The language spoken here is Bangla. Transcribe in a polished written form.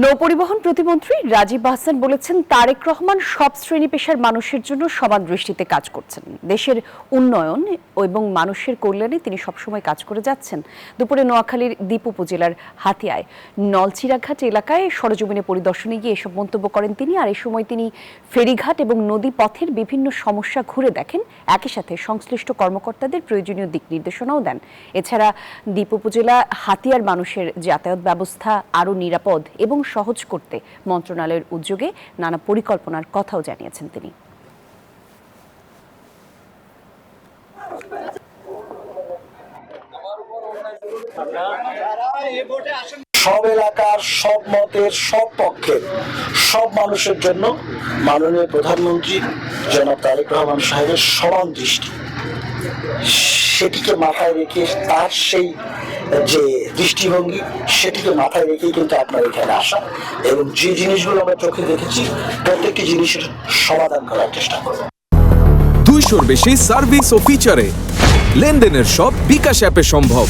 নৌপরিবহন প্রতিমন্ত্রী রাজীব আহসান বলেছেন, তারেক রহমান সব শ্রেণী পেশার মানুষের জন্য সমান দৃষ্টিতে কাজ করছেন। দেশের উন্নয়ন এবং মানুষের কল্যাণে তিনি সবসময় কাজ করে যাচ্ছেন। দুপুরে নোয়াখালীর দ্বীপ উপজেলার হাতিয়ায় নলচিরাঘাট এলাকায় সরেজমিনে পরিদর্শনে গিয়ে এসব মন্তব্য করেন তিনি। আর এই সময় তিনি ফেরিঘাট এবং নদী পথের বিভিন্ন সমস্যা ঘুরে দেখেন, একই সাথে সংশ্লিষ্ট কর্মকর্তাদের প্রয়োজনীয় দিক নির্দেশনাও দেন। এছাড়া দ্বীপ উপজেলা হাতিয়ার মানুষের যাতায়াত ব্যবস্থা আরও নিরাপদ এবং সহজ করতে মন্ত্রণালয়ের উদ্যোগে নানা পরিকল্পনার কথাও জানিয়েছেন তিনি। সব এলাকার, সব মতের, সব পক্ষের, সব মানুষের জন্য মাননীয় প্রধানমন্ত্রী জনাব তারেক রহমান সাহেবের সমান দৃষ্টি, সেটিকে মাথায় রেখে তার সেই যে দৃষ্টিভঙ্গি সেটিকে মাথায় রেখেই কিন্তু আপনার এখানে আসা এবং যে জিনিসগুলো আমরা চোখে দেখেছি প্রত্যেকটি জিনিসের সমাধান করার চেষ্টা করব। 200-র বেশি সার্ভিস ও ফিচারে লেনদেনের সব বিকাশ অ্যাপে সম্ভব।